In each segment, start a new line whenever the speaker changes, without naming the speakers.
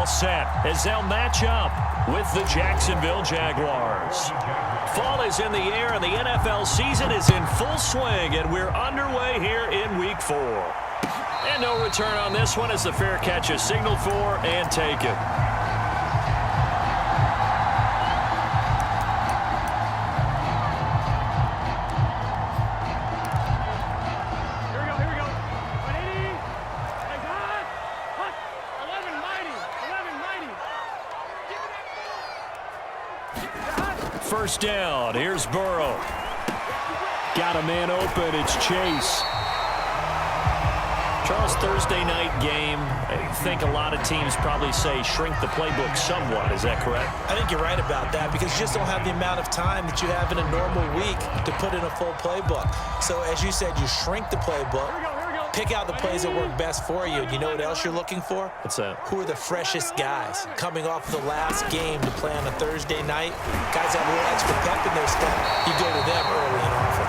set as they'll match up with the Jacksonville Jaguars. Fall is in the air and the NFL season is in full swing, and we're underway here in Week 4. And no return on this one as the fair catch is signaled for and taken. First down, here's Burrow. Got a man open, it's Chase. Charles, Thursday night game, I think a lot of teams probably say shrink the playbook somewhat. Is that correct?
I think you're right about that because you just don't have the amount of time that you have in a normal week to put in a full playbook. So as you said, you shrink the playbook, pick out the plays that work best for you. You know what else you're looking for?
What's that?
Who are the freshest guys coming off the last game to play on a Thursday night? Guys have a little extra pep in their step. You go to them early and often.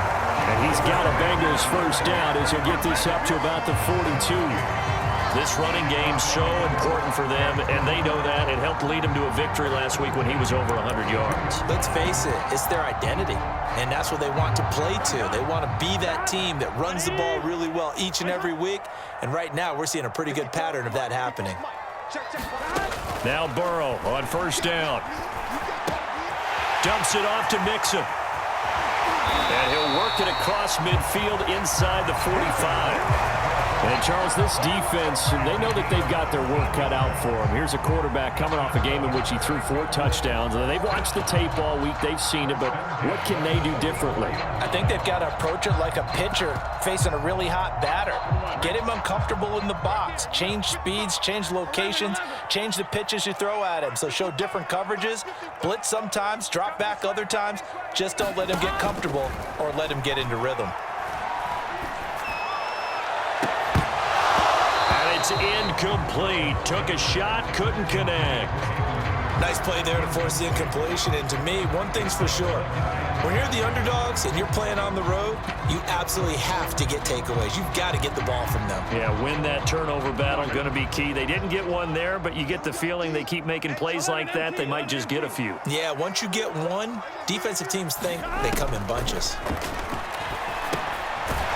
And he's got a Bengals first down as he'll get this up to about the 42. This running game's so important for them, and they know that. It helped lead him to a victory last week when he was over 100 yards.
Let's face it, it's their identity, and that's what they want to play to. They want to be that team that runs the ball really well each and every week, and right now we're seeing a pretty good pattern of that happening.
Now Burrow on first down. Dumps it off to Mixon. And he'll work it across midfield inside the 45. And, Charles, this defense, they know that they've got their work cut out for them. Here's a quarterback coming off a game in which he threw 4 touchdowns. And they've watched the tape all week. They've seen it, but what can they do differently?
I think they've got to approach it like a pitcher facing a really hot batter. Get him uncomfortable in the box. Change speeds, change locations, change the pitches you throw at him. So show different coverages, blitz sometimes, drop back other times. Just don't let him get comfortable or let him get into rhythm.
It's incomplete. Took a shot, couldn't connect.
Nice play there to force the incompletion. And to me, one thing's for sure. When you're the underdogs and you're playing on the road, you absolutely have to get takeaways. You've got to get the ball from them.
Yeah, win that turnover battle, going to be key. They didn't get one there, but you get the feeling they keep making plays like that, they might just get a few.
Yeah, once you get one, defensive teams think they come in bunches.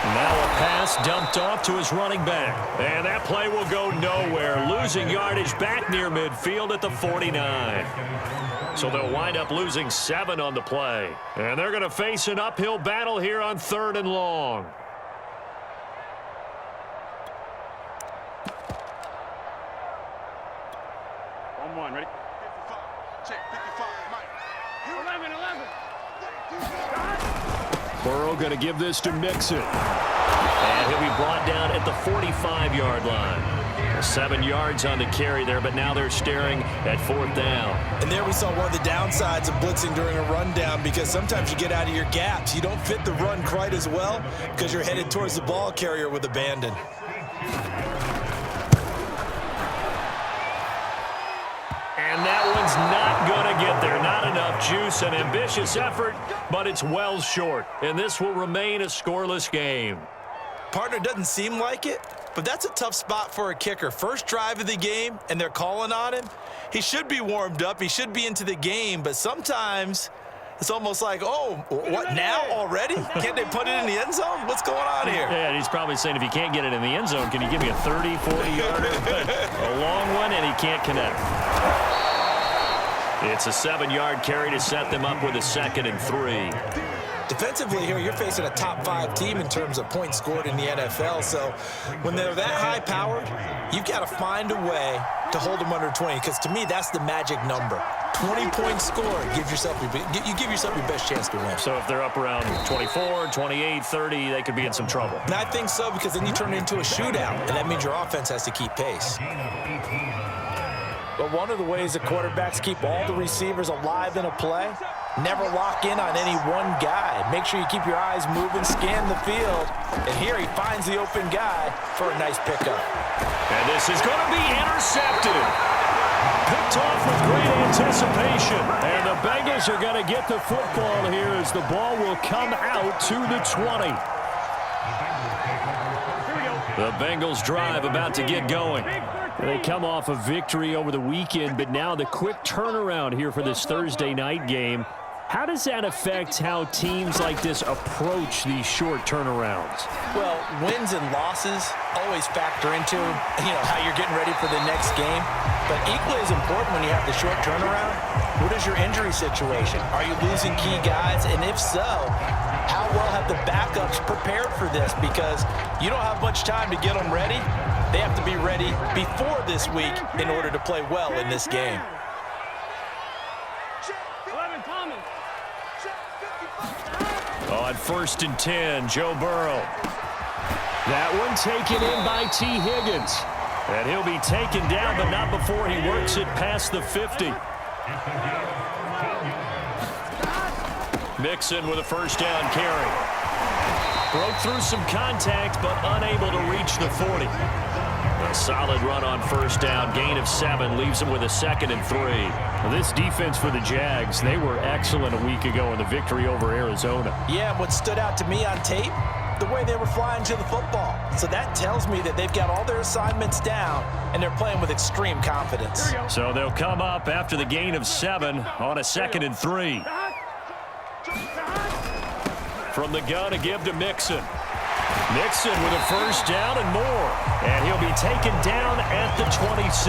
Now a pass dumped off to his running back. And that play will go nowhere. Losing yardage back near midfield at the 49. So they'll wind up losing 7 on the play. And they're going to face an uphill battle here on 3rd and long.
On 1, ready? 55. Check, 55, Mike. 11.
Burrow going to give this to Mixon. And he'll be brought down at the 45-yard line. 7 yards on the carry there, but now they're staring at 4th down.
And there we saw one of the downsides of blitzing during a rundown, because sometimes you get out of your gaps. You don't fit the run quite as well because you're headed towards the ball carrier with abandon.
And that one's not going to get there. Not enough juice. An ambitious effort, but it's well short. And this will remain a scoreless game.
Partner, doesn't seem like it, but that's a tough spot for a kicker. First drive of the game, and they're calling on him. He should be warmed up. He should be into the game, but sometimes it's almost like, oh, what, now already? Can't they put it in the end zone? What's going on here?
Yeah, and he's probably saying, if you can't get it in the end zone, can you give me a 30, 40-yarder? A long one, and he can't connect. It's a 7-yard carry to set them up with a 2nd and 3.
Defensively here, you're facing a top 5 team in terms of points scored in the NFL. So when they're that high-powered, you've got to find a way to hold them under 20, because to me, that's the magic number. 20 points scored, you give yourself your best chance to win.
So if they're up around 24, 28, 30, they could be in some trouble.
And I think so, because then you turn it into a shootout, and that means your offense has to keep pace.
But one of the ways that quarterbacks keep all the receivers alive in a play, never lock in on any one guy. Make sure you keep your eyes moving, scan the field. And here he finds the open guy for a nice pickup.
And this is going to be intercepted. Picked off with great anticipation. And the Bengals are going to get the football here as the ball will come out to the 20. The Bengals drive about to get going. They come off a victory over the weekend, but now the quick turnaround here for this Thursday night game. How does that affect how teams like this approach these short turnarounds?
Well, wins and losses always factor into, how you're getting ready for the next game. But equally as important when you have the short turnaround, what is your injury situation? Are you losing key guys? And if so, how well have the backups prepared for this? Because you don't have much time to get them ready. They have to be ready before this week in order to play well in this game.
On 1st and 10, Joe Burrow. That one taken in by T. Higgins. And he'll be taken down, but not before he works it past the 50. Mixon with a first down carry. Broke through some contact, but unable to reach the 40. A solid run on first down. Gain of 7 leaves him with a 2nd and 3. Well, this defense for the Jags, they were excellent a week ago in the victory over Arizona.
Yeah, what stood out to me on tape, the way they were flying to the football. So that tells me that they've got all their assignments down, and they're playing with extreme confidence.
So they'll come up after the gain of 7 on a 2nd and 3. From the gun, a give to Mixon. Mixon with a first down and more. And he'll be taken down at the 26.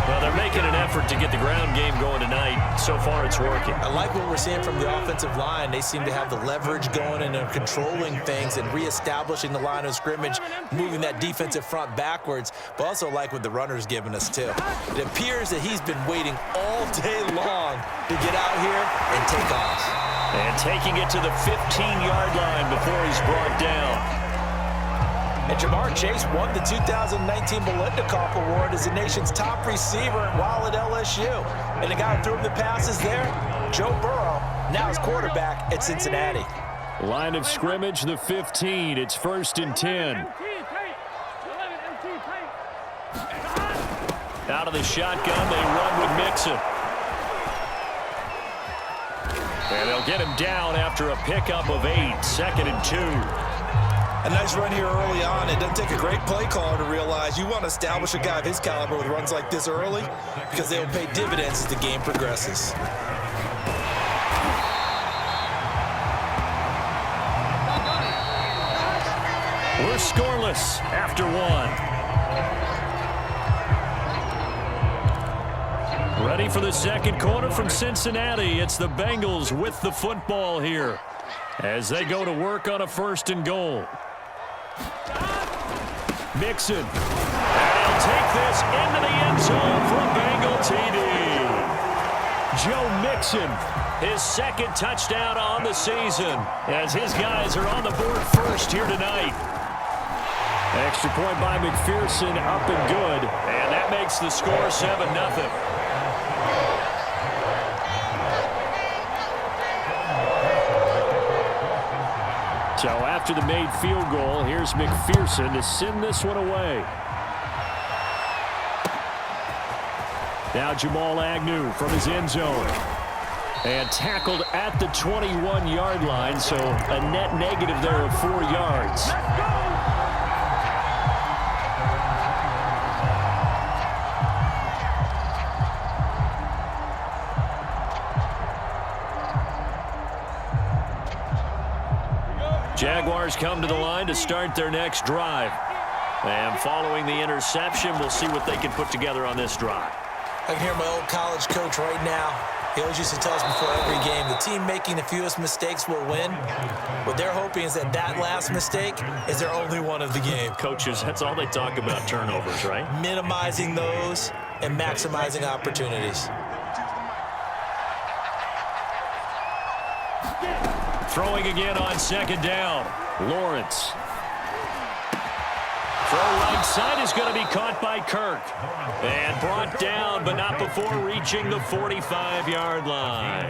Well, they're making an effort to get the ground game going tonight. So far, it's working.
I like what we're seeing from the offensive line. They seem to have the leverage going, and they're controlling things and reestablishing the line of scrimmage, moving that defensive front backwards, but also like what the runner's giving us, too. It appears that he's been waiting all day long to get out here and take off.
And taking it to the 15-yard line before he's brought down.
And Jamar Chase won the 2019 Biletnikoff Award as the nation's top receiver while at LSU. And the guy who threw him the passes there, Joe Burrow, now his quarterback at Cincinnati.
Line of scrimmage, the 15. It's 1st and 10. Out of the shotgun, they run with Mixon. And they'll get him down after a pickup of 8, 2nd and 2.
A nice run here early on. It doesn't take a great play caller to realize you want to establish a guy of his caliber with runs like this early because they will pay dividends as the game progresses.
We're scoreless after 1. Ready for the second quarter from Cincinnati. It's the Bengals with the football here as they go to work on a 1st and goal. Mixon. And he'll take this into the end zone for a Bengal TD. Joe Mixon, his 2nd touchdown on the season as his guys are on the board first here tonight. Extra point by McPherson, up and good. And that makes the score 7-0. So after the made field goal, here's McPherson to send this one away. Now Jamal Agnew from his end zone. And tackled at the 21-yard line, so a net negative there of 4 yards. Jaguars come to the line to start their next drive. And following the interception, we'll see what they can put together on this drive.
I can hear my old college coach right now. He always used to tell us before every game, the team making the fewest mistakes will win. What they're hoping is that last mistake is their only one of the game.
Coaches, that's all they talk about, turnovers, right?
Minimizing those and maximizing opportunities.
Throwing again on 2nd down. Lawrence. Throw right side is going to be caught by Kirk. And brought down, but not before reaching the 45-yard line.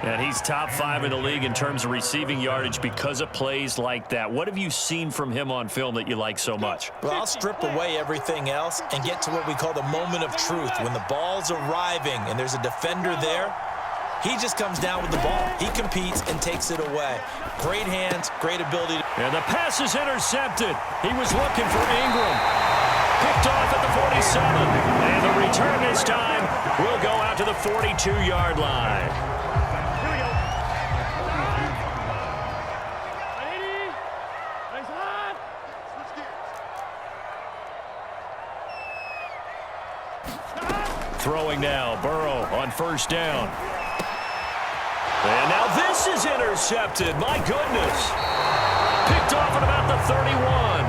And he's top 5 in the league in terms of receiving yardage because of plays like that. What have you seen from him on film that you like so much?
Well, I'll strip away everything else and get to what we call the moment of truth. When the ball's arriving and there's a defender there, he just comes down with the ball. He competes and takes it away. Great hands, great ability.
And the pass is intercepted. He was looking for Ingram. Picked off at the 47. And the return this time will go out to the 42-yard line.
Here we go. Ready? Nice hot. Switch gears.
Throwing now, Burrow on first down. And now this is intercepted. My goodness. Picked off at about the 31.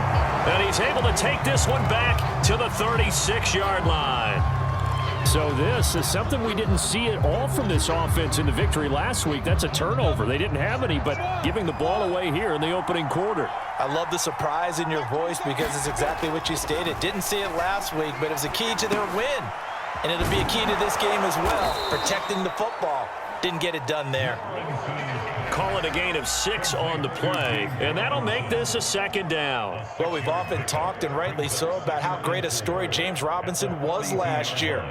And he's able to take this one back to the 36-yard line. So this is something we didn't see at all from this offense in the victory last week. That's a turnover. They didn't have any, but giving the ball away here in the opening quarter.
I love the surprise in your voice because it's exactly what you stated. Didn't see it last week, but it was a key to their win. And it'll be a key to this game as well, protecting the football. Didn't get it done there.
Call it a gain of 6 on the play, and that'll make this a second down.
Well, we've often talked, and rightly so, about how great a story James Robinson was last year.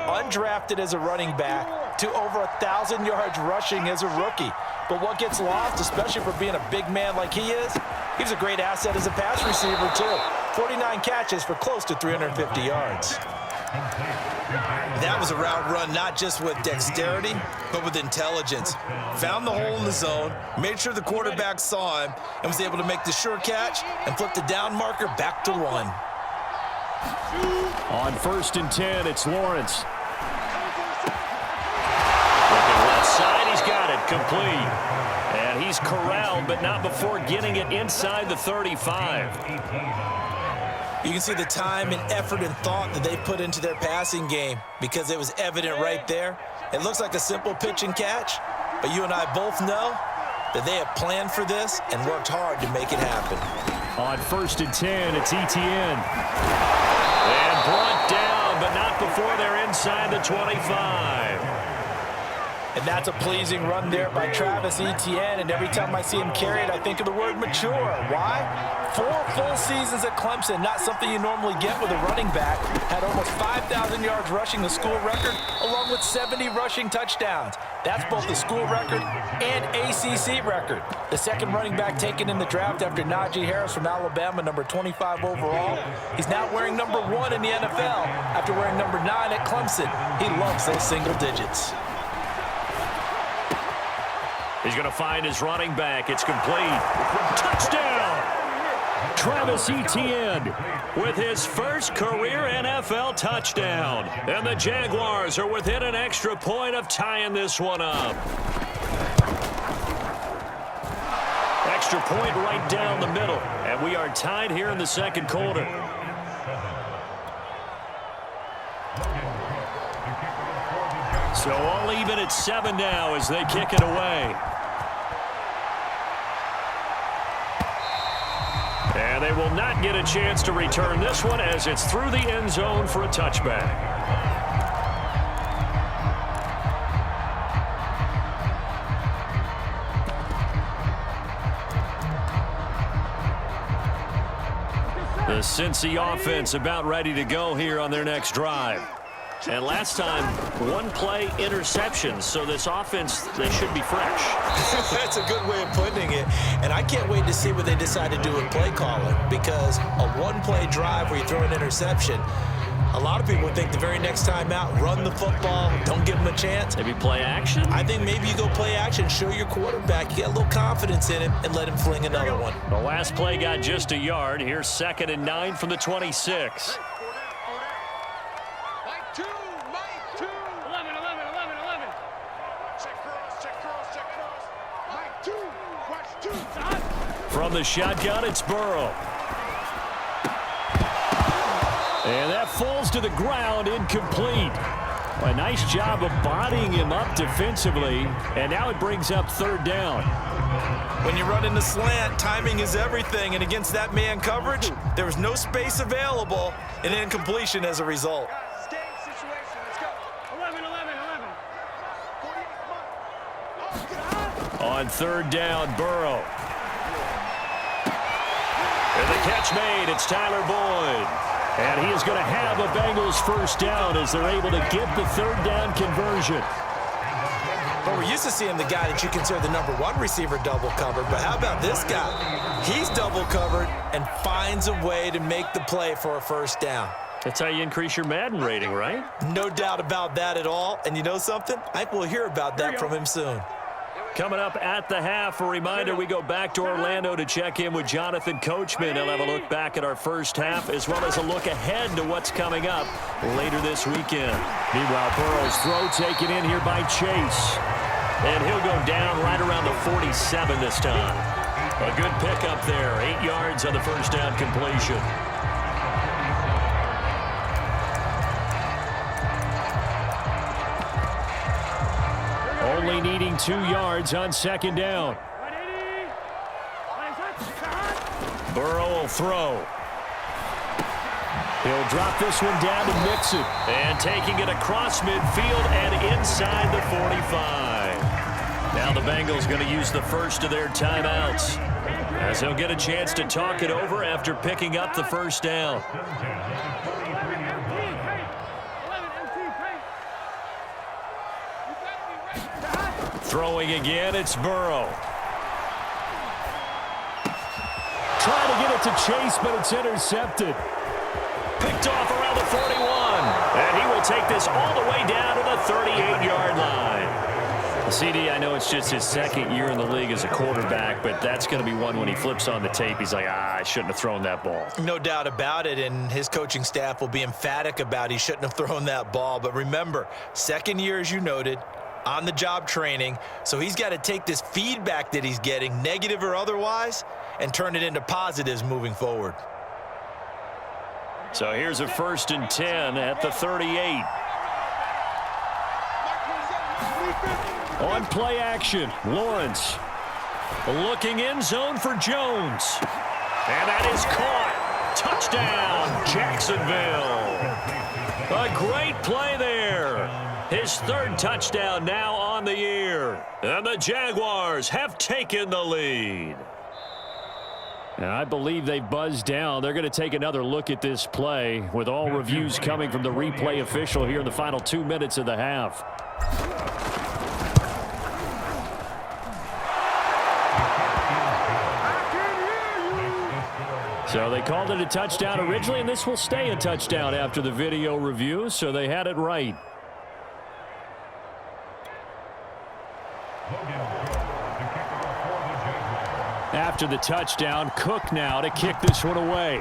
Undrafted as a running back to over 1,000 yards rushing as a rookie. But what gets lost, especially for being a big man like he is, he was a great asset as a pass receiver, too. 49 catches for close to 350 yards.
That was a route run not just with dexterity, but with intelligence. Found the hole in the zone, made sure the quarterback saw him, and was able to make the sure catch and flip the down marker back to 1.
On first and 10, it's Lawrence. Looking left side, he's got it, complete. And he's corralled, but not before getting it inside the 35.
You can see the time and effort and thought that they put into their passing game because it was evident right there. It looks like a simple pitch and catch, but you and I both know that they have planned for this and worked hard to make it happen.
On first and 10, it's Etienne. And brought down, but not before they're inside the 25.
And that's a pleasing run there by Travis Etienne, and every time I see him carry it, I think of the word mature. Why? 4 full seasons at Clemson, not something you normally get with a running back. Had almost 5,000 yards rushing, the school record, along with 70 rushing touchdowns. That's both the school record and ACC record. The second running back taken in the draft after Najee Harris from Alabama, number 25 overall. He's now wearing number 1 in the NFL after wearing number 9 at Clemson. He loves those single digits.
He's going to find his running back. It's complete. Touchdown! Travis Etienne with his first career NFL touchdown. And the Jaguars are within an extra point of tying this one up. Extra point right down the middle. And we are tied here in the second quarter. So all even at 7 now as they kick it away. And they will not get a chance to return this one as it's through the end zone for a touchback. The Cincy offense about ready to go here on their next drive. And last time, 1 play interception. So this offense, they should be fresh.
That's a good way of putting it. And I can't wait to see what they decide to do with play calling, because a 1-play drive where you throw an interception, a lot of people think the very next time out, run the football, don't give them a chance.
Maybe play action?
I think maybe you go play action, show your quarterback, you get a little confidence in him, and let him fling another one.
The last play got just a yard. Here's 2nd and 9 from the 26. From the shotgun, it's Burrow. And that falls to the ground, incomplete. A nice job of bodying him up defensively, and now it brings up 3rd down.
When you run in the slant, timing is everything, and against that man coverage, there was no space available, and incompletion as a result.
On 3rd down, Burrow. And the catch made, it's Tyler Boyd. And he is going to have a Bengals first down as they're able to get the 3rd down conversion.
But we're used to seeing the guy that you consider the #1 receiver double covered. But how about this guy? He's double covered and finds a way to make the play for a first down.
That's how you increase your Madden rating, right?
No doubt about that at all. And you know something? I think we'll hear about that from him soon.
Coming up at the half, a reminder, we go back to Orlando to check in with Jonathan Coachman. He'll have a look back at our first half as well as a look ahead to what's coming up later this weekend. Meanwhile, Burrow's throw taken in here by Chase. And he'll go down right around the 47 this time. A good pickup there, 8 yards on the first down completion. Only needing 2 yards on second down. Burrow will throw. He'll drop this one down to Mixon. And taking it across midfield and inside the 45. Now the Bengals going to use the first of their timeouts, as he'll get a chance to talk it over after picking up the first down. Throwing again, it's Burrow. Trying to get it to Chase, but it's intercepted. Picked off around the 41. And he will take this all the way down to the 38-yard line. CD, I know it's just his second year in the league as a quarterback, but that's going to be one when he flips on the tape. He's like, I shouldn't have thrown that ball.
No doubt about it, and his coaching staff will be emphatic about he shouldn't have thrown that ball. But remember, second year, as you noted, on-the-job training, so he's got to take this feedback that he's getting, negative or otherwise, and turn it into positives moving forward.
So here's a 1st and 10 at the 38. On play action, Lawrence looking in zone for Jones. And that is caught. Touchdown, Jacksonville. A great play there. His 3rd touchdown now on the year. And the Jaguars have taken the lead. And I believe they buzzed down. They're going to take another look at this play with all reviews coming from the replay official here in the final 2 minutes of the half. So they called it a touchdown originally, and this will stay a touchdown after the video review, so they had it right. After the touchdown, Cook now to kick this one away.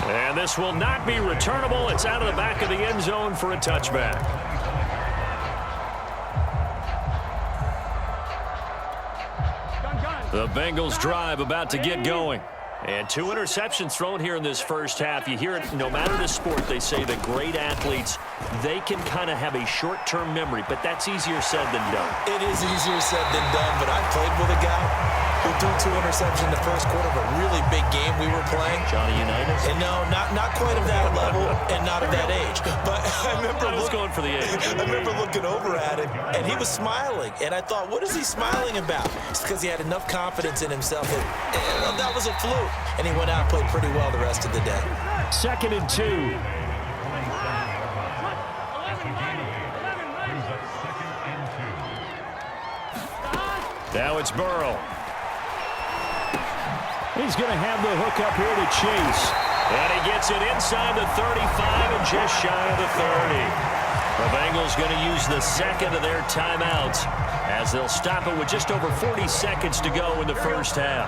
And this will not be returnable. It's out of the back of the end zone for a touchback. The Bengals drive about to get going. And 2 interceptions thrown here in this first half. You hear it, no matter the sport, they say that great athletes, they can kind of have a short-term memory, but that's easier said than done.
It is easier said than done, but I played with a guy who threw 2 interceptions in the first quarter of a really big game we were playing.
Johnny Unitas?
And no, not quite of that level and not of that age. But I remember
going for the age.
I remember looking over at him, and he was smiling. And I thought, what is he smiling about? It's because he had enough confidence in himself that that was a fluke. And he went out and played pretty well the rest of the day.
2nd and 2. Now it's Burrow. He's going to have the hook up here to Chase. And he gets it inside the 35 and just shy of the 30. The Bengals going to use the 2nd of their timeouts as they'll stop it with just over 40 seconds to go in the first half.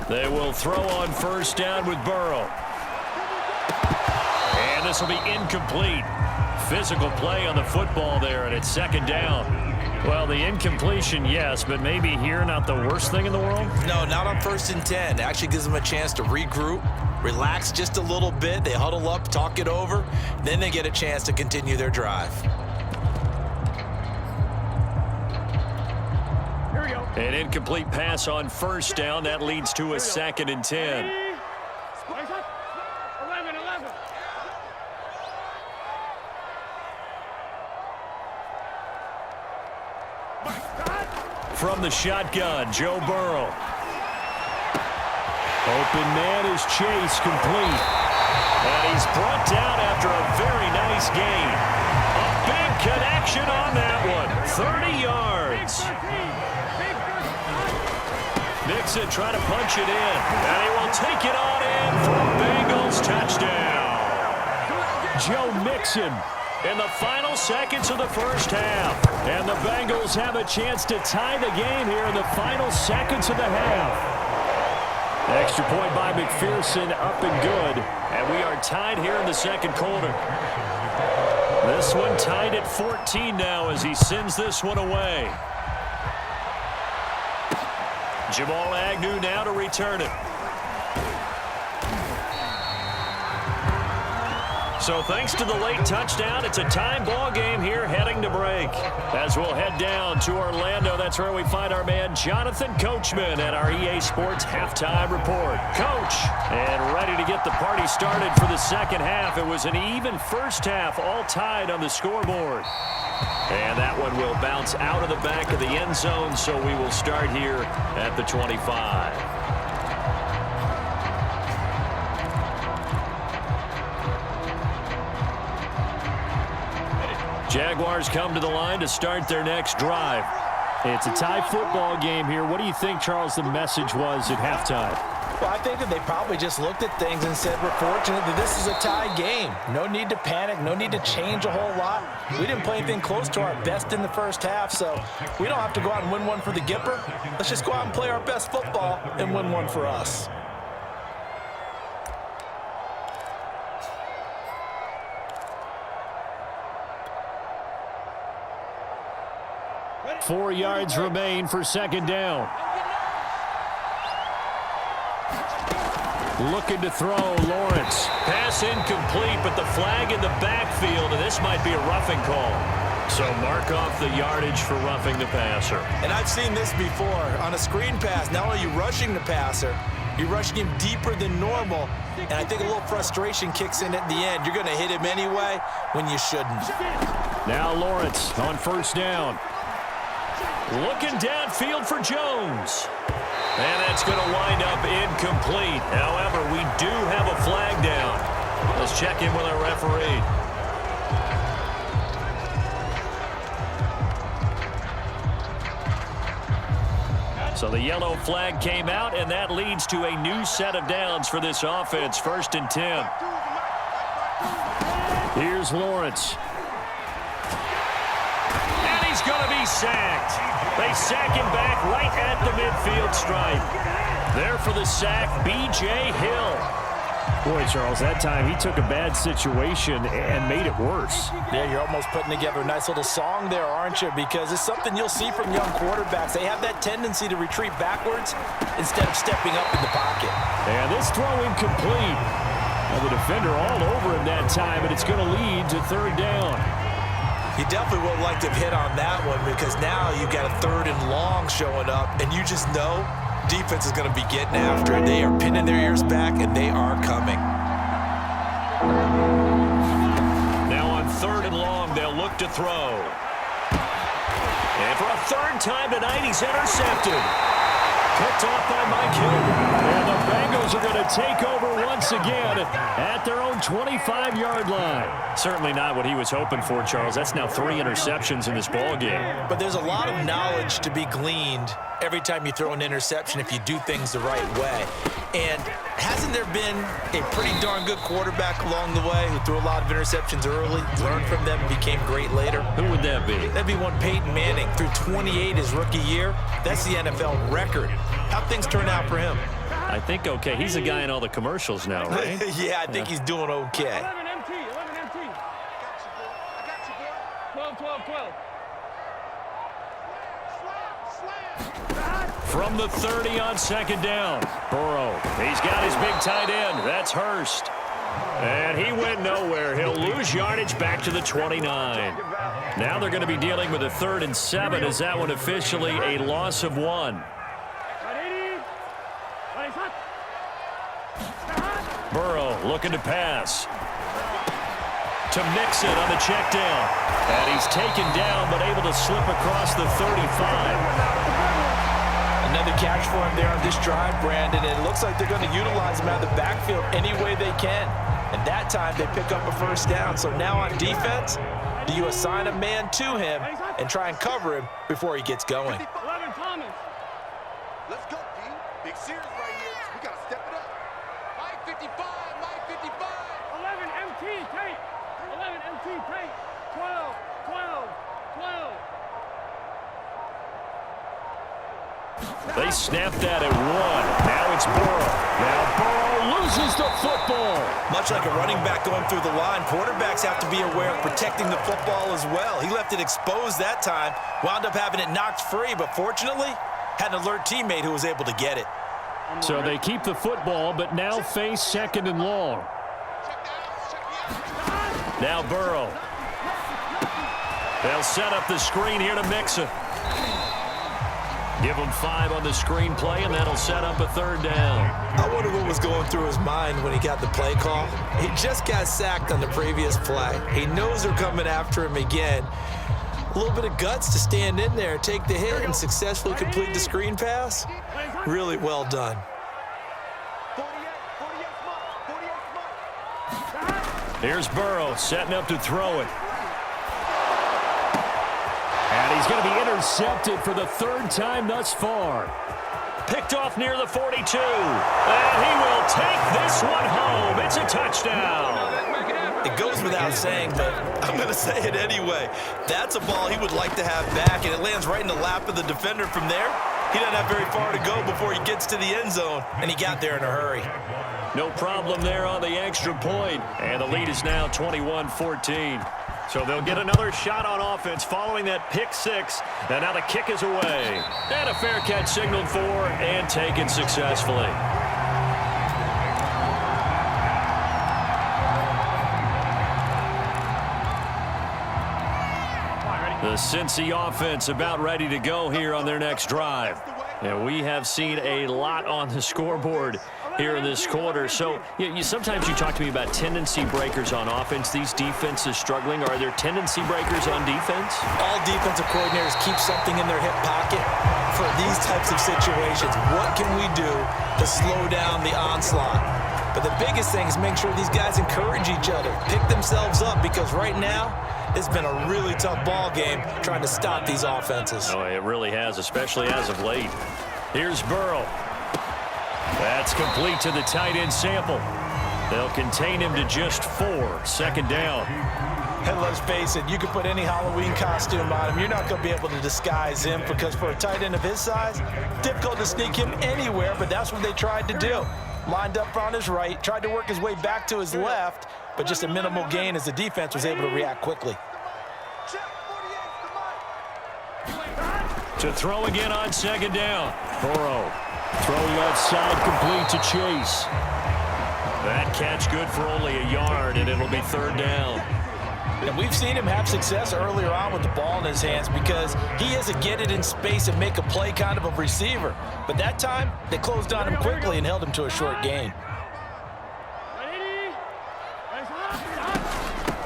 They will throw on first down with Burrow. And this will be incomplete. Physical play on the football there, and it's 2nd down. Well, the incompletion, yes, but maybe here not the worst thing in the world?
No, not on 1st and 10. It actually gives them a chance to regroup, relax just a little bit. They huddle up, talk it over. Then they get a chance to continue their drive.
An incomplete pass on first down. That leads to a 2nd and 10.
11.
From the shotgun, Joe Burrow. Open man is Chase, complete. And he's brought down after a very nice gain. A big connection on that one. 30 yards. Mixon trying to punch it in. And he will take it on in for a Bengals touchdown. Joe Mixon in the final seconds of the first half. And the Bengals have a chance to tie the game here in the final seconds of the half. Extra point by McPherson, up and good. And we are tied here in the second quarter. This one tied at 14 now as he sends this one away. Jamal Agnew now to return it. So thanks to the late touchdown, it's a time ball game here heading to break. As we'll head down to Orlando, that's where we find our man Jonathan Coachman at our EA Sports Halftime Report. Coach, and ready to get the party started for the second half. It was an even first half, all tied on the scoreboard. And that one will bounce out of the back of the end zone, so we will start here at the 25. Jaguars come to the line to start their next drive. It's a tie football game here. What do you think, Charles, the message was at halftime?
Well, I think that they probably just looked at things and said, we're fortunate that this is a tie game. No need to panic. No need to change a whole lot. We didn't play anything close to our best in the first half, so we don't have to go out and win one for the Gipper. Let's just go out and play our best football and win one for us.
4 yards remain for second down. Looking to throw, Lawrence. Pass incomplete, but the flag in the backfield, and this might be a roughing call. So mark off the yardage for roughing the passer.
And I've seen this before. On a screen pass, not only are you rushing the passer, you're rushing him deeper than normal. And I think a little frustration kicks in at the end. You're going to hit him anyway when you shouldn't.
Now Lawrence on first down. Looking downfield for Jones. And that's going to wind up incomplete. However, we do have a flag down. Let's check in with our referee. So the yellow flag came out, and that leads to a new set of downs for this offense. 1st and 10. Here's Lawrence. And he's going to be sacked. They sack him back right at the midfield stripe. There for the sack, B.J. Hill. Boy, Charles, that time he took a bad situation and made it worse.
Yeah, you're almost putting together a nice little song there, aren't you? Because it's something you'll see from young quarterbacks. They have that tendency to retreat backwards instead of stepping up in the pocket.
And this throw incomplete. Well, the defender all over him that time, and it's going to lead to third down.
You definitely would like to have hit on that one because now you've got a 3rd and long showing up, and you just know defense is going to be getting after it. They are pinning their ears back, and they are coming.
Now on 3rd and long, they'll look to throw. And for a 3rd time tonight, he's intercepted. Picked off by Mike Hilton. And the Bengals are going to take over once again at their own 25-yard line. Certainly not what he was hoping for, Charles. That's now 3 interceptions in this ball game.
But there's a lot of knowledge to be gleaned every time you throw an interception if you do things the right way. And hasn't there been a pretty darn good quarterback along the way who threw a lot of interceptions early, learned from them, and became great later?
Who would that be?
That'd be one Peyton Manning. Threw 28 his rookie year. That's the NFL record. How'd things turn out for him?
I think okay. He's a guy in all the commercials now, right?
Yeah, I think he's doing okay.
11 MT. 11 MT. I got you, boy. 12, 12, 12.
From the 30 on second down. Burrow. He's got his big tight end. That's Hurst. And he went nowhere. He'll lose yardage back to the 29. Now they're going to be dealing with a 3rd and 7 as that one officially a loss of 1. Burrow looking to pass. To Mixon on the check down. And he's taken down but able to slip across the 35.
Another catch for him there on this drive, Brandon. And it looks like they're going to utilize him out of the backfield any way they can. And that time they pick up a first down. So now on defense, do you assign a man to him and try and cover him before he gets going?
11 Thomas.
Let's go, D. Big Sears right here. We got to step it up. Mike 55, Mike 55.
11 MT tape. 11 MT tape. 12, 12, 12.
They snapped that at 1. Now it's Burrow. Now Burrow loses the football.
Much like a running back going through the line, quarterbacks have to be aware of protecting the football as well. He left it exposed that time, wound up having it knocked free, but fortunately, had an alert teammate who was able to get it.
So they keep the football, but now face 2nd and long. Now Burrow. They'll set up the screen here to Mixon. Give him 5 on the screen play, and that'll set up a 3rd down.
I wonder what was going through his mind when he got the play call. He just got sacked on the previous play. He knows they're coming after him again. A little bit of guts to stand in there, take the hit, and successfully complete the screen pass. Really well done.
48
Here's Burrow setting up to throw it. And he's going to be intercepted for the 3rd time thus far. Picked off near the 42. And he will take this one home. It's a touchdown.
It goes without saying, but I'm going to say it anyway. That's a ball he would like to have back, and it lands right in the lap of the defender from there. He doesn't have very far to go before he gets to the end zone, and he got there in a hurry.
No problem there on the extra point. And the lead is now 21-14. So they'll get another shot on offense following that pick 6. And now the kick is away. And a fair catch signaled for and taken successfully. The Cincy offense about ready to go here on their next drive. And we have seen a lot on the scoreboard here in this quarter. So sometimes you talk to me about tendency breakers on offense. These defenses struggling. Are there tendency breakers on defense?
All defensive coordinators keep something in their hip pocket for these types of situations. What can we do to slow down the onslaught? But the biggest thing is make sure these guys encourage each other, pick themselves up, because right now it's been a really tough ball game trying to stop these offenses.
Oh, it really has, especially as of late. Here's Burrow. That's complete to the tight end Sample. They'll contain him to just 4. 2nd down.
And let's face it, you can put any Halloween costume on him. You're not going to be able to disguise him, because for a tight end of his size, difficult to sneak him anywhere, but that's what they tried to do. Lined up on his right, tried to work his way back to his left, but just a minimal gain as the defense was able to react quickly.
To throw again on 2nd down. Burrow. Throw left side complete to Chase. That catch good for only a yard, and it'll be 3rd down.
And we've seen him have success earlier on with the ball in his hands, because he is a get it in space and make a play kind of a receiver. But that time, they closed on him quickly and held him to a short gain.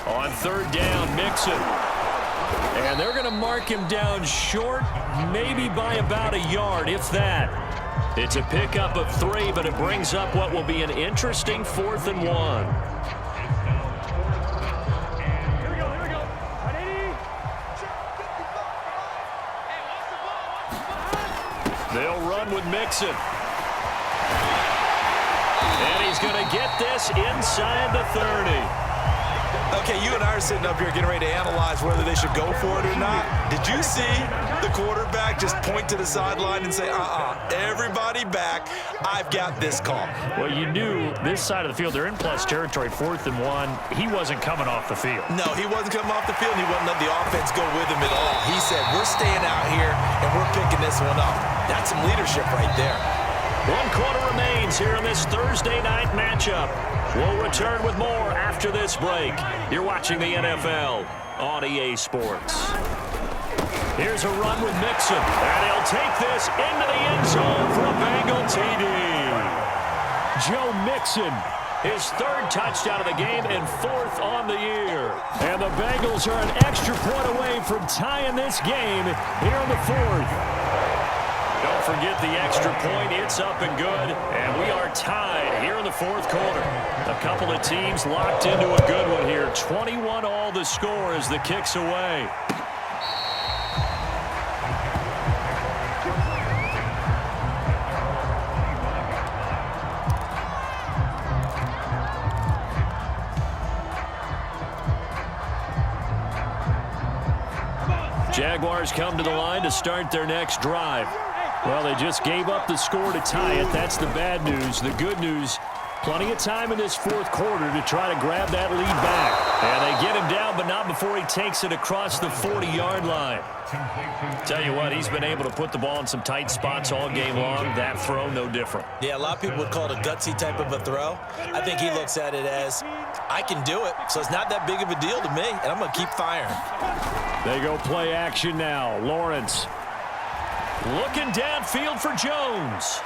On 3rd down, Mixon. And they're going to mark him down short, maybe by about a yard, if that. It's a pickup of 3, but it brings up what will be an interesting 4th and 1. They'll run with Mixon. And he's going to get this inside the 30.
Okay, you and I are sitting up here getting ready to analyze whether they should go for it or not. Did you see the quarterback just point to the sideline and say, everybody back, I've got this call?
Well, you knew this side of the field, they're in plus territory, 4th and 1. He wasn't coming off the field.
No, he wasn't coming off the field, and he wouldn't let the offense go with him at all. He said, we're staying out here, and we're picking this one up. That's some leadership right there.
1 quarter remains here in this Thursday night matchup. We'll return with more after this break. You're watching the NFL on EA Sports. Here's a run with Mixon, and he'll take this into the end zone for a Bengal TD. Joe Mixon, his 3rd touchdown of the game and 4th on the year. And the Bengals are an extra point away from tying this game here in the 4th. Don't forget the extra point. It's up and good. And we are tied here in the fourth quarter. A couple of teams locked into a good one here. 21 all the score as the kick's away. Jaguars come to the line to start their next drive. Well, they just gave up the score to tie it. That's the bad news. The good news, plenty of time in this fourth quarter to try to grab that lead back. And they get him down, but not before he takes it across the 40-yard line. Tell you what, he's been able to put the ball in some tight spots all game long. That throw, no different.
Yeah, a lot of people would call it a gutsy type of a throw. I think he looks at it as, I can do it, so it's not that big of a deal to me, and I'm going to keep firing.
They go play action now. Lawrence looking downfield for Jones.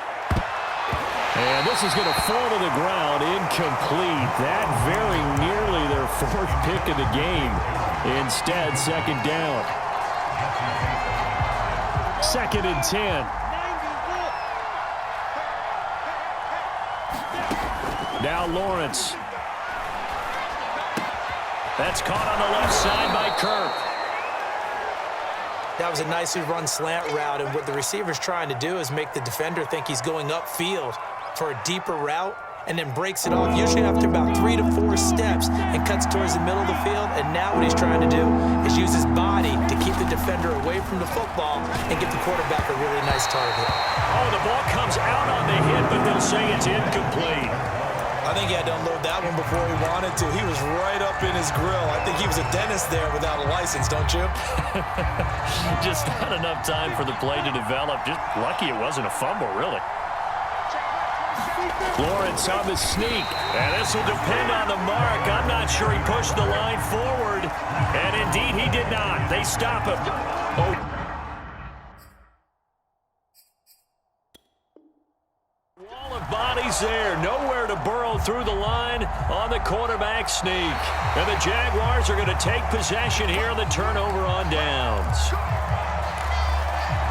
And this is going to fall to the ground, incomplete. That very nearly their fourth pick of the game. Instead, second down. 2nd and 10. Now Lawrence. That's caught on the left side by Kirk.
That was a nicely run slant route, and what the receiver's trying to do is make the defender think he's going upfield for a deeper route, and then breaks it off, usually after about 3 to 4 steps, and cuts towards the middle of the field. And now what he's trying to do is use his body to keep the defender away from the football and get the quarterback a really nice target.
Oh, the ball comes out on the hit, but they'll say it's incomplete.
I think he had to unload that one before he wanted to. He was right up in his grill. I think he was a dentist there without a license, don't you?
Just not enough time for the play to develop. Just lucky it wasn't a fumble, really. Lawrence on the sneak, and this will depend on the mark. I'm not sure he pushed the line forward, and indeed he did not. They stop him. Oh. Wall of bodies there, nowhere to burrow through the line on the quarterback sneak. And the Jaguars are going to take possession here on the turnover on downs.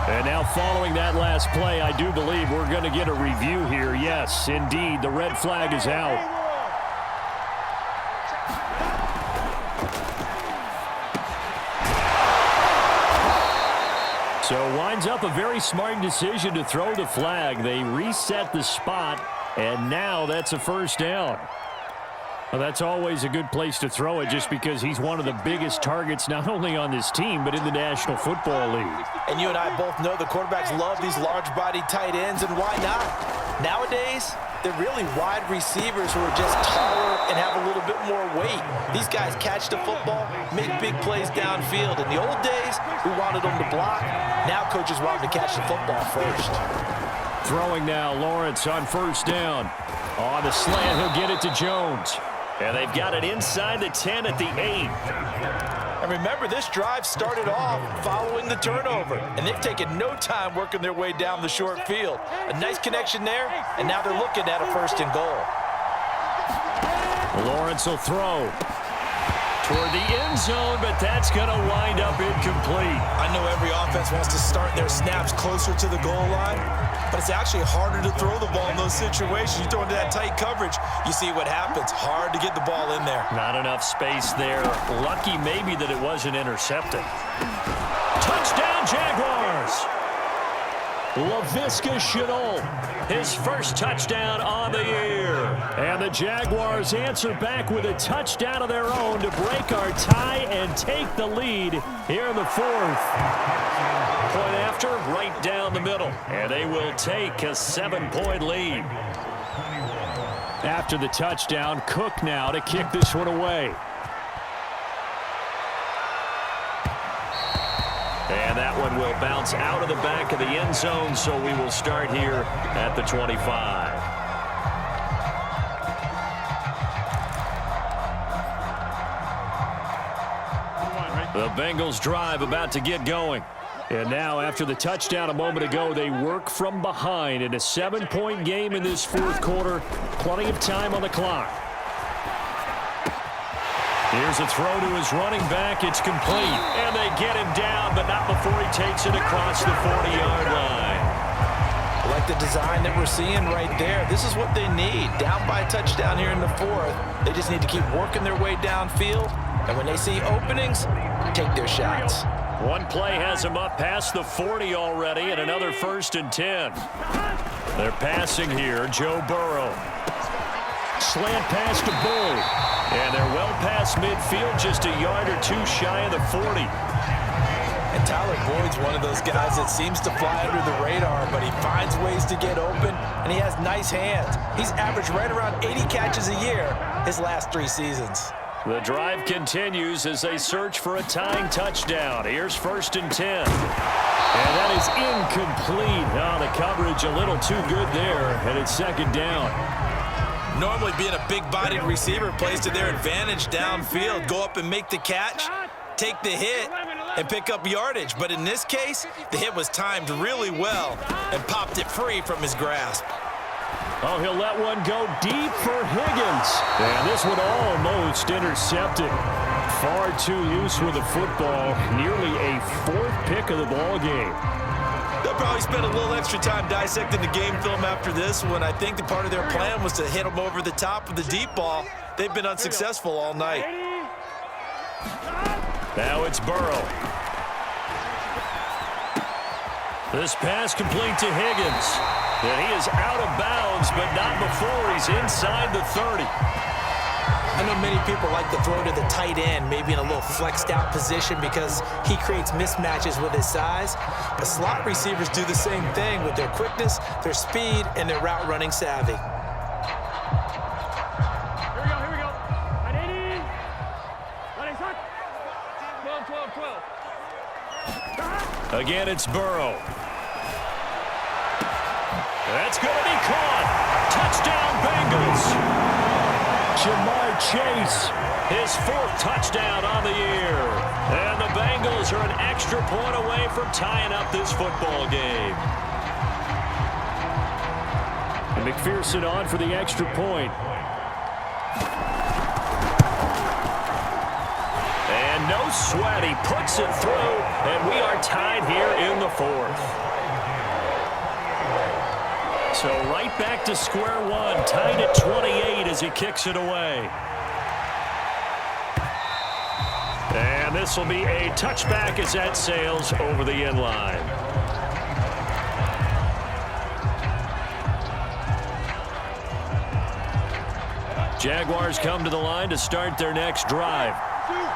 And now following that last play, I do believe we're going to get a review here. Yes, indeed, the red flag is out. So winds up a very smart decision to throw the flag. They reset the spot, and now that's a first down. Well, that's always a good place to throw it just because he's one of the biggest targets not only on this team but in the National Football League.
And you and I both know the quarterbacks love these large-bodied tight ends, and why not? Nowadays, they're really wide receivers who are just taller and have a little bit more weight. These guys catch the football, make big plays downfield. In the old days, we wanted them to block. Now coaches want them to catch the football first. Throwing
now, Lawrence on first down. On the slant, he'll get it to Jones. And they've got it inside the 10 at the 8.
And remember, this drive started off following the turnover, and they've taken no time working their way down the short field. A nice connection there, and now they're looking at a 1st and goal.
Lawrence will throw toward the end zone, but that's going to wind up incomplete.
I know every offense wants to start their snaps closer to the goal line, but it's actually harder to throw the ball in those situations. You throw into that tight coverage, you see what happens. Hard to get the ball in there.
Not enough space there. Lucky maybe that it wasn't intercepted. Touchdown, Jaguars! Laviska Shenault, his first touchdown on the year. And the Jaguars answer back with a touchdown of their own to break our tie and take the lead here in the 4th. Point after, right down the middle. And they will take a 7-point lead. After the touchdown, Cook now to kick this one away. And that one will bounce out of the back of the end zone, so we will start here at the 25. The Bengals drive about to get going. And now, after the touchdown a moment ago, they work from behind in a 7-point game in this 4th quarter. Plenty of time on the clock. Here's a throw to his running back. It's complete. And they get him down, but not before he takes it across the 40-yard line.
like the design that we're seeing right there. This is what they need. Down by a touchdown here in the fourth. They just need to keep working their way downfield. And when they see openings, take their shots.
One play has them up past the 40 already, and another 1st and 10. They're passing here. Joe Burrow. Slant pass to Bull. And they're well past midfield, just a yard or two shy of the 40.
And Tyler Boyd's one of those guys that seems to fly under the radar, but he finds ways to get open, and he has nice hands. He's averaged right around 80 catches a year his last 3 seasons.
The drive continues as they search for a tying touchdown. Here's 1st and 10. And that is incomplete. Oh, the coverage a little too good there, and it's 2nd down.
Normally being a big-bodied receiver plays to their advantage downfield. Go up and make the catch, take the hit, and pick up yardage. But in this case, the hit was timed really well and popped it free from his grasp.
Oh, he'll let one go deep for Higgins. And this one almost intercepted. Far too loose with the football. Nearly a 4th pick of the ball game.
They'll probably spend a little extra time dissecting the game film after this one. I think the part of their plan was to hit him over the top of the deep ball. They've been unsuccessful all night.
Now it's Burrow. This pass complete to Higgins. And he is out of bounds, but not before he's inside the 30.
I know many people like to throw to the tight end, maybe in a little flexed out position because he creates mismatches with his size. But slot receivers do the same thing with their quickness, their speed, and their route running savvy.
Here we go. 180. 12.
Again, it's Burrow. That's going to be caught. Touchdown, Bengals. Jamar Chase, his 4th touchdown on the year. And the Bengals are an extra point away from tying up this football game. And McPherson on for the extra point. And no sweat, he puts it through, and we are tied here in the 4th. So right back to square one, tied at 28 as he kicks it away. And this will be a touchback as that sails over the end line. Jaguars come to the line to start their next drive.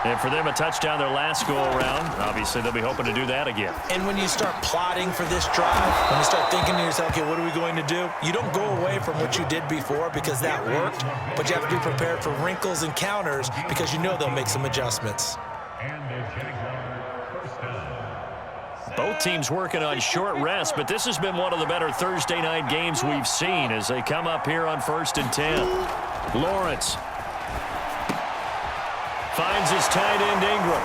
And for them, a touchdown their last go-around. Obviously, they'll be hoping to do that again.
And when you start plotting for this drive, when you start thinking to yourself, okay, what are we going to do? You don't go away from what you did before because that worked, but you have to be prepared for wrinkles and counters because you know they'll make some adjustments.
Both teams working on short rest, but this has been one of the better Thursday night games we've seen as they come up here on 1st and 10. Lawrence finds his tight end Ingram.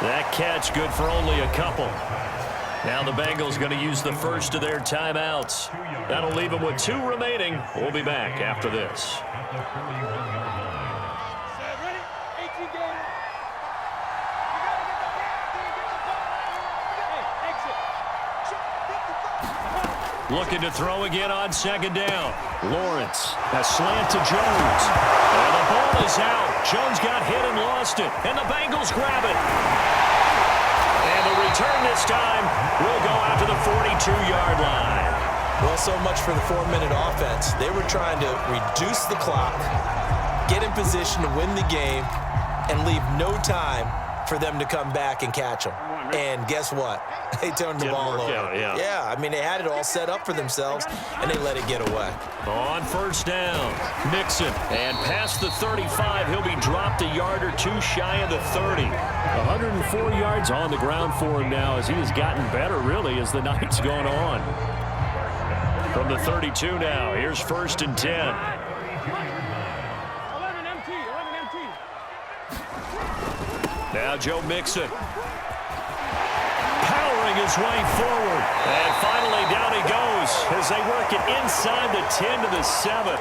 That catch good for only a couple. Now the Bengals going to use the first of their timeouts. That'll leave them with 2 remaining. We'll be back after this. Looking to throw again on 2nd down. Lawrence, a slant to Jones. And the ball is out. Jones got hit and lost it. And the Bengals grab it. And the return this time will go out to the 42-yard line.
Well, so much for the 4-minute offense. They were trying to reduce the clock, get in position to win the game, and leave no time for them to come back and catch them. And guess what? They turned the ball over. Yeah, I mean, they had it all set up for themselves, and they let it get away.
On 1st down, Mixon. And past the 35, he'll be dropped a yard or 2 shy of the 30. 104 yards on the ground for him now as he has gotten better, really, as the night's gone on. From the 32 now, here's 1st and 10.
11 MT.
Now Joe Mixon. Powering his way forward. And finally down he goes as they work it inside the 10 to the 7.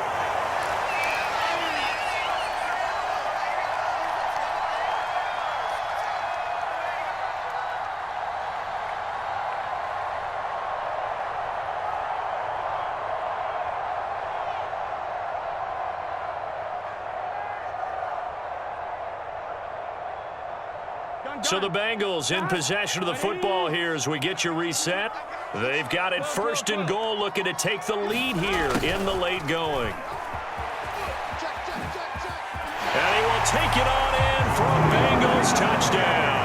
So the Bengals in possession of the football here as we get you reset. They've got it first and goal, looking to take the lead here in the late going. And he will take it on in for a Bengals touchdown.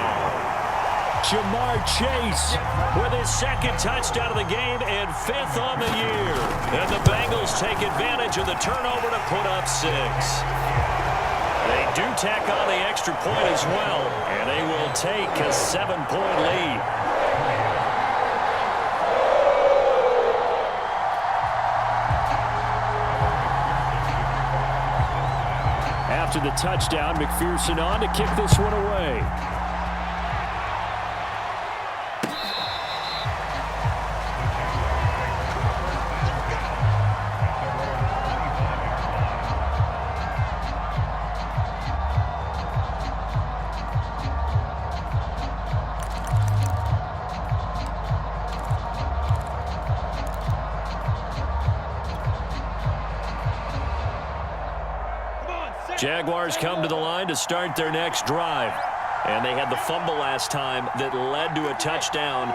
Jamar Chase with his second touchdown of the game and 5th on the year. And the Bengals take advantage of the turnover to put up 6. They do tack on the extra point as well, and they will take a 7-point lead. After the touchdown, McPherson on to kick this one away. Jaguars come to the line to start their next drive. And they had the fumble last time that led to a touchdown.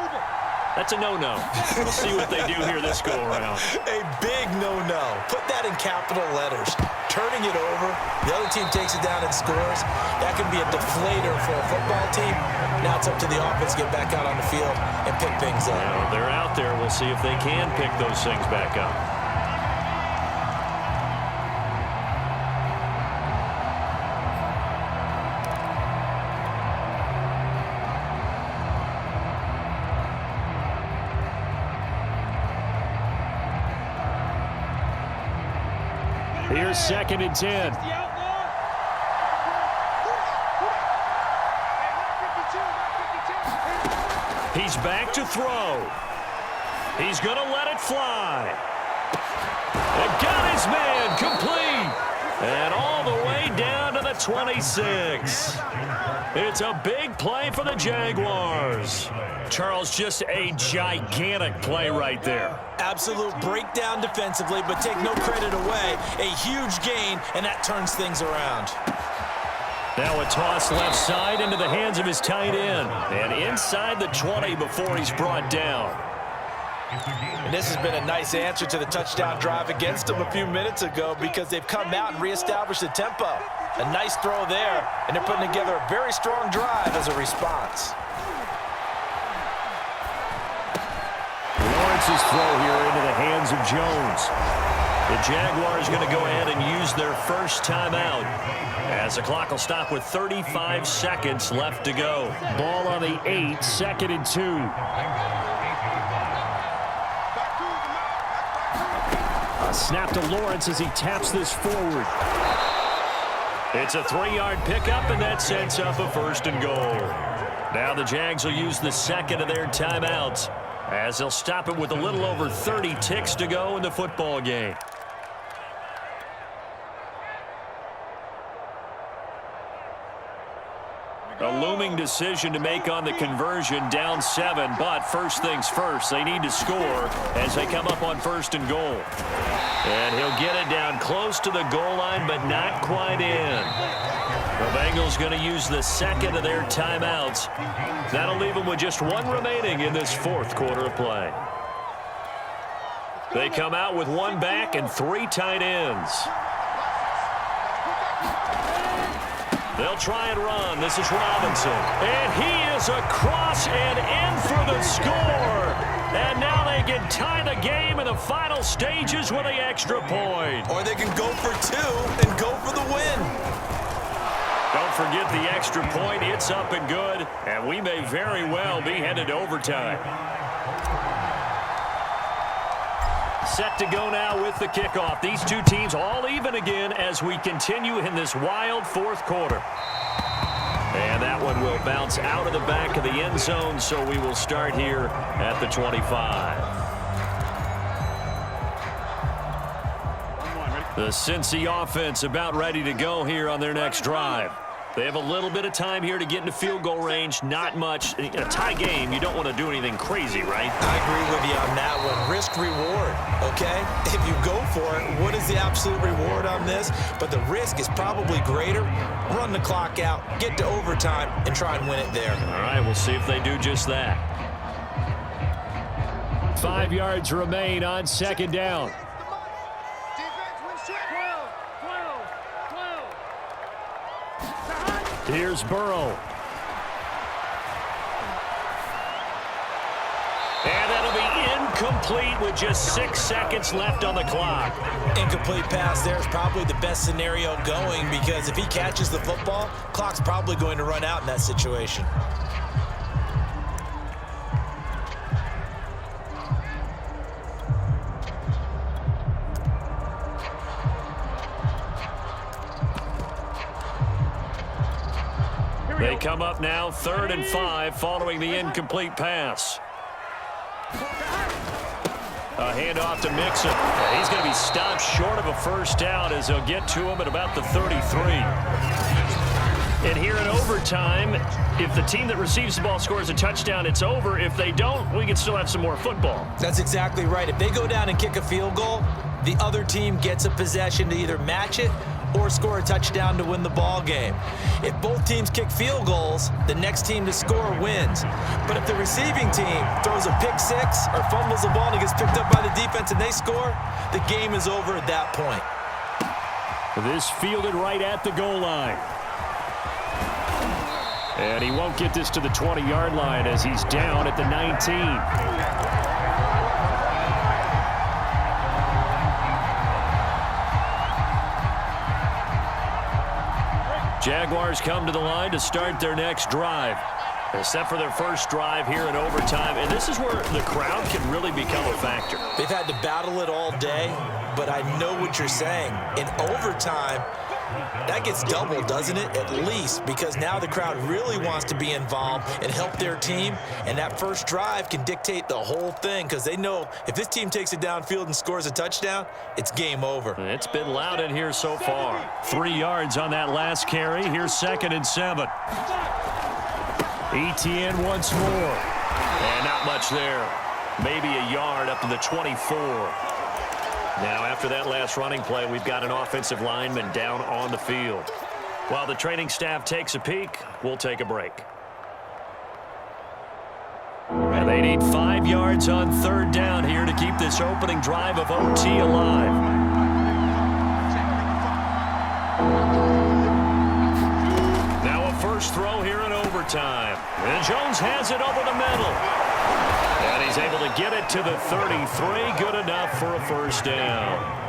That's a no-no. We'll see what they do here this go-around.
A big no-no. Put that in capital letters. Turning it over, the other team takes it down and scores. That can be a deflator for a football team. Now it's up to the offense to get back out on the field and pick things up.
Well, they're out there. We'll see if they can pick those things back up. Here's 2nd and 10. He's back to throw. He's going to let it fly. And got his man complete. And all the way down to the 26. It's a big play for the Jaguars. Charles, just a gigantic play right there.
Absolute breakdown defensively, but take no credit away. A huge gain, and that turns things around.
Now a toss left side into the hands of his tight end. And inside the 20 before he's brought down.
And this has been a nice answer to the touchdown drive against them a few minutes ago because they've come out and reestablished the tempo. A nice throw there, and they're putting together a very strong drive as a response.
Lawrence's throw here into the hands of Jones. The Jaguars going to go ahead and use their first timeout as the clock will stop with 35 seconds left to go. Ball on the 8, 2nd and 2. A snap to Lawrence as he taps this forward. It's a 3-yard pickup, and that sets up a 1st and goal. Now the Jags will use the second of their timeouts as they'll stop it with a little over 30 ticks to go in the football game. A looming decision to make on the conversion, down 7, but first things first, they need to score as they come up on 1st and goal. And he'll get it down close to the goal line, but not quite in. The Bengals going to use the second of their timeouts. That'll leave them with just 1 remaining in this 4th quarter of play. They come out with 1 back and 3 tight ends. They'll try and run. This is Robinson. And he is across and in for the score. And now they can tie the game in the final stages with the extra point.
Or they can go for 2 and go for the win.
Don't forget the extra point. It's up and good. And we may very well be headed to overtime. Set to go now with the kickoff. These two teams all even again as we continue in this wild 4th quarter. And that one will bounce out of the back of the end zone, so we will start here at the 25. The Cincy offense about ready to go here on their next drive. They have a little bit of time here to get into field goal range. Not much. In a tie game, you don't want to do anything crazy, right?
I agree with you on that one. Risk reward, okay? If you go for it, what is the absolute reward on this? But the risk is probably greater. Run the clock out, get to overtime, and try and win it there.
All right, we'll see if they do just that. 5 yards remain on second down. Here's Burrow. And that'll be incomplete with just 6 seconds left on the clock.
Incomplete pass there is probably the best scenario going because if he catches the football, clock's probably going to run out in that situation.
They come up now 3rd and 5 following the incomplete pass. A handoff to Mixon. He's going to be stopped short of a first down as they'll get to him at about the 33. And here in overtime, if the team that receives the ball scores a touchdown, it's over. If they don't, we can still have some more football.
That's exactly right. If they go down and kick a field goal, the other team gets a possession to either match it or score a touchdown to win the ball game. If both teams kick field goals, the next team to score wins. But if the receiving team throws a pick six or fumbles the ball and it gets picked up by the defense and they score, the game is over at that point.
This fielded right at the goal line. And he won't get this to the 20-yard line as he's down at the 19. Jaguars come to the line to start their next drive. Except for their first drive here in overtime. And this is where the crowd can really become a factor.
They've had to battle it all day, but I know what you're saying. In overtime, that gets doubled, doesn't it? At least, because now the crowd really wants to be involved and help their team. And that first drive can dictate the whole thing because they know if this team takes it downfield and scores a touchdown, it's game over.
It's been loud in here so far. 3 yards on that last carry. Here's 2nd and 7. ETN once more. And not much there. Maybe a yard up to the 24. Now, after that last running play, we've got an offensive lineman down on the field. While the training staff takes a peek, we'll take a break. And they need 5 yards on 3rd down here to keep this opening drive of OT alive. Now a first throw here in overtime. And Jones has it over the middle. And he's able to get it to the 33. Good enough for a first down.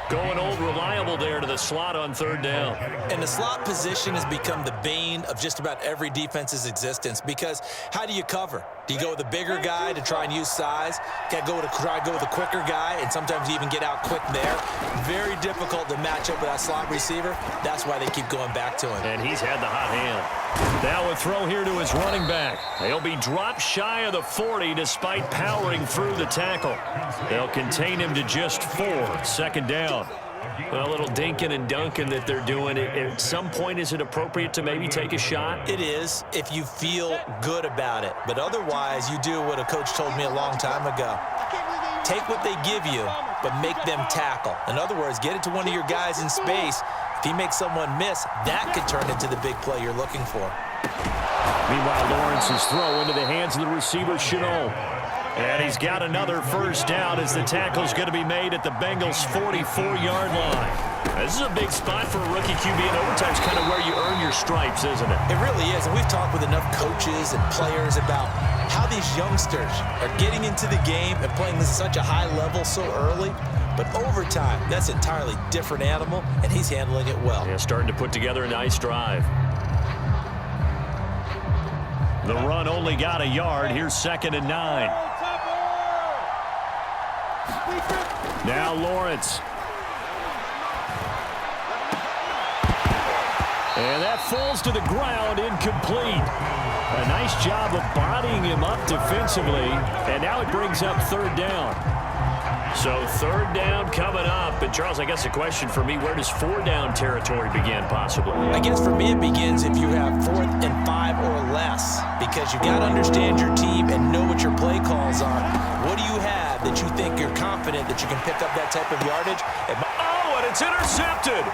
Going old reliable there to the slot on 3rd down.
And the slot position has become the bane of just about every defense's existence because how do you cover? Do you go with a bigger guy to try and use size? Got to try to go with a quicker guy, and sometimes you even get out quick there. Very difficult to match up with that slot receiver. That's why they keep going back to him.
And he's had the hot hand. Now a throw here to his running back. He'll be dropped shy of the 40 despite powering through the tackle. They'll contain him to just 4. 2nd down. A little dinking and dunking that they're doing. At some point, is it appropriate to maybe take a shot?
It is if you feel good about it. But otherwise, you do what a coach told me a long time ago. Take what they give you, but make them tackle. In other words, get it to one of your guys in space. If he makes someone miss, that could turn into the big play you're looking for.
Meanwhile, Lawrence's throw into the hands of the receiver, Chenault. And he's got another first down as the tackle's going to be made at the Bengals' 44-yard line. This is a big spot for a rookie QB, and overtime's kind of where you earn your stripes, isn't it?
It really is, and we've talked with enough coaches and players about how these youngsters are getting into the game and playing this at such a high level so early. But overtime, that's an entirely different animal, and he's handling it well.
Yeah, starting to put together a nice drive. The run only got a yard. Here's 2nd and 9. Now Lawrence. And that falls to the ground, incomplete. A nice job of bodying him up defensively. And now it brings up 3rd down. So third down coming up. And, Charles, I guess the question for me, where does 4-down territory begin possibly?
I guess for me it begins if you have 4th and 5 or less, because you got to understand your team and know what your play calls are. What do you have that you think you're confident that you can pick up that type of yardage?
Oh, and it's intercepted.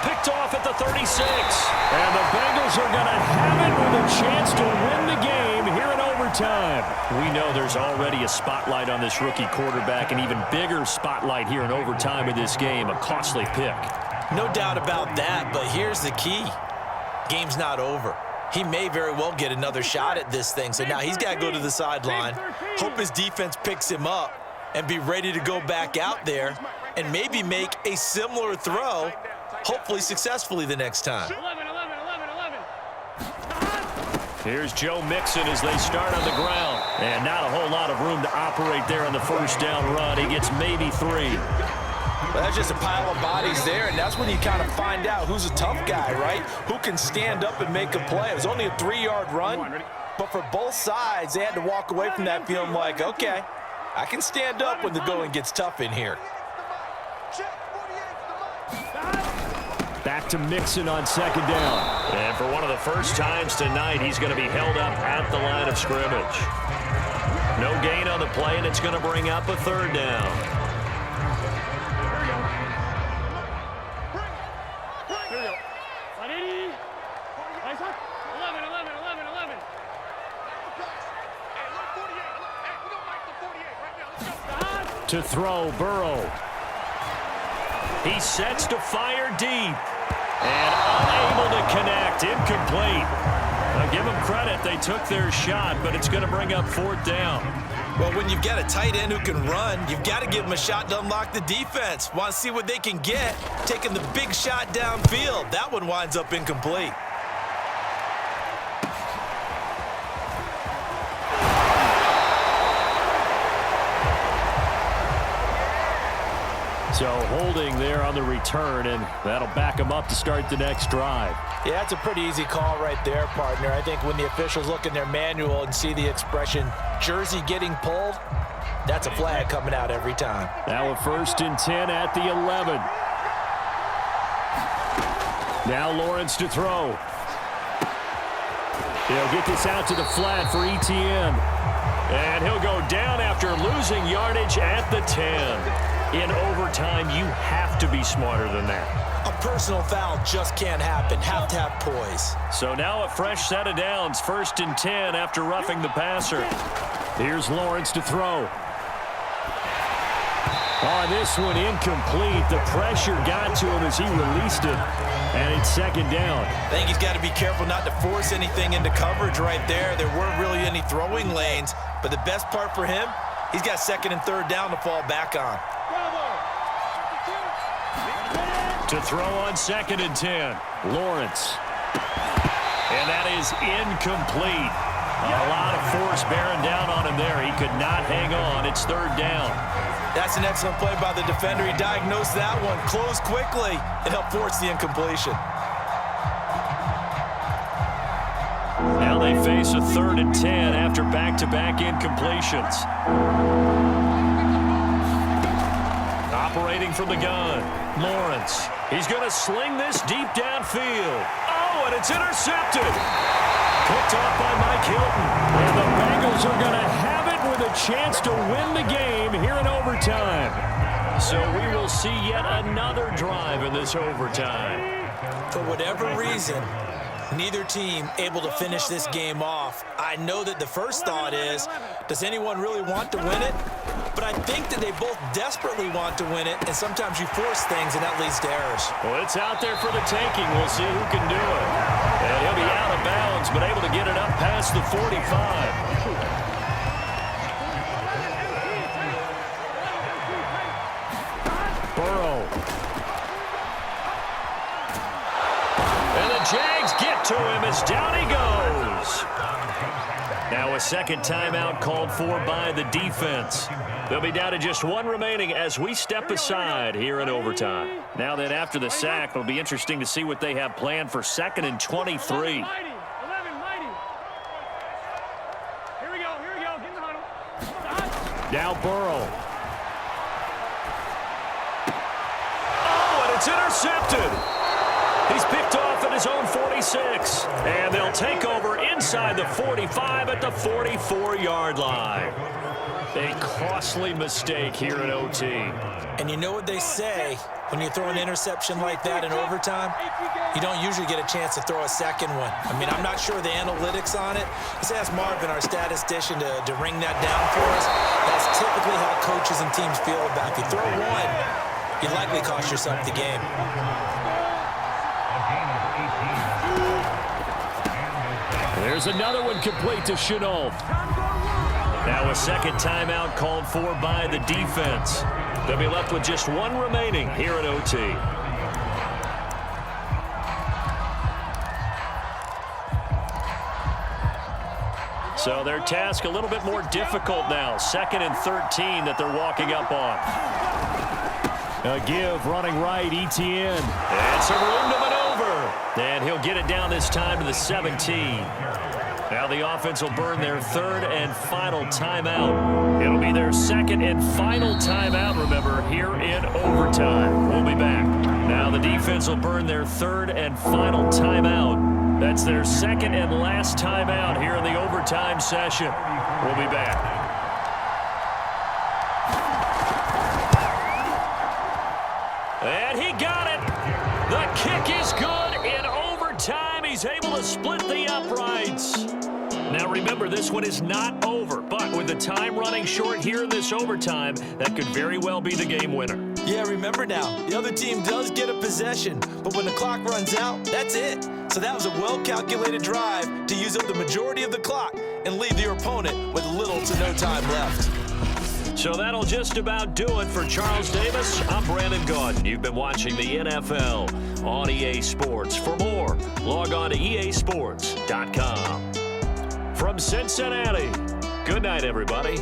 Picked off at the 36. And the Bengals are going to have it with a chance to win the game here in overtime. We know there's already a spotlight on this rookie quarterback, an even bigger spotlight here in overtime of this game, a costly pick.
No doubt about that, but here's the key. Game's not over. He may very well get another shot at this thing, so now he's got to go to the sideline, hope his defense picks him up, and be ready to go back out there and maybe make a similar throw, hopefully successfully the next time.
11.
Here's Joe Mixon as they start on the ground. And not a whole lot of room to operate there on the first down run. He gets maybe 3.
Well, that's just a pile of bodies there, and that's when you kind of find out who's a tough guy, right? Who can stand up and make a play. It was only a 3-yard run, but for both sides, they had to walk away from that feeling like, okay, I can stand up when the going gets tough in here.
Back to Mixon on second down. And for one of the first times tonight, he's going to be held up at the line of scrimmage. No gain on the play, and it's going to bring up a third down.
Here we go. 180. Nice one. 11.
To throw, Burrow. He sets to fire deep. And unable to connect. Incomplete. Now give them credit. They took their shot, but it's going to bring up 4th down.
Well, when you've got a tight end who can run, you've got to give him a shot to unlock the defense. Want to see what they can get, taking the big shot downfield. That one winds up incomplete.
So holding there on the return, and that'll back him up to start the next drive.
Yeah, that's a pretty easy call right there, partner. I think when the officials look in their manual and see the expression jersey getting pulled, that's a flag coming out every time.
Now a 1st and 10 at the 11. Now Lawrence to throw. He'll get this out to the flat for Etienne. And he'll go down after losing yardage at the 10. In overtime, you have to be smarter than that.
A personal foul just can't happen. Have to have poise.
So now a fresh set of downs. 1st and 10 after roughing the passer. Here's Lawrence to throw. On this one, incomplete. The pressure got to him as he released it. And it's 2nd down.
I think he's got to be careful not to force anything into coverage right there. There weren't really any throwing lanes. But the best part for him, he's got 2nd and 3rd down to fall back on.
To throw on 2nd and 10. Lawrence. And that is incomplete. A lot of force bearing down on him there. He could not hang on. It's 3rd down.
That's an excellent play by the defender. He diagnosed that one, closed quickly, and helped force the incompletion.
Now they face a 3rd and 10 after back-to-back incompletions. Operating from the gun, Lawrence. He's going to sling this deep downfield. Oh, and it's intercepted. Picked off by Mike Hilton. And the Bengals are going to have it with a chance to win the game here in overtime. So we will see yet another drive in this overtime.
For whatever reason, neither team able to finish this game off. I know that the first thought is, does anyone really want to win it? But I think that they both desperately want to win it, and sometimes you force things, and that leads to errors.
Well, it's out there for the taking. We'll see who can do it. And he'll be out of bounds, but able to get it up past the 45. Burrow. And the Jags get to him as down he goes. Now a 2nd timeout called for by the defense. They'll be down to just 1 remaining as we step aside here in overtime. Now then, after the sack, it'll be interesting to see what they have planned for 2nd and 23.
11, mighty. Here we go. Get in the huddle.
Now Burrow. He's picked off at his own 46. And they'll take over inside the 45 at the 44-yard line. A costly mistake here in OT.
And you know what they say, when you throw an interception like that in overtime, you don't usually get a chance to throw a second one. I mean, I'm not sure the analytics on it. Let's ask Marvin, our statistician, to ring that down for us. That's typically how coaches and teams feel about it. If you throw one, you likely cost yourself the game.
There's another one complete to Chenault. Now a second timeout called for by the defense. They'll be left with just one remaining here at OT. So their task a little bit more difficult now. 2nd and 13 that they're walking up on. A give running right, Etienne. And some room to maneuver. And he'll get it down this time to the 17. Now the offense will burn their 3rd and final timeout. It'll be their 2nd and final timeout, remember, here in overtime. We'll be back. Now the defense will burn their 3rd and final timeout. That's their 2nd and last timeout here in the overtime session. We'll be back. And he got it. The kick is good in overtime. He's able to split the uprights. Now remember, this one is not over, but with the time running short here in this overtime, that could very well be the game winner.
Yeah, remember now, the other team does get a possession, but when the clock runs out, that's it. So that was a well-calculated drive to use up the majority of the clock and leave your opponent with little to no time left.
So that'll just about do it for Charles Davis. I'm Brandon Gaudin. You've been watching the NFL on EA Sports. For more, log on to easports.com. From Cincinnati, good night, everybody.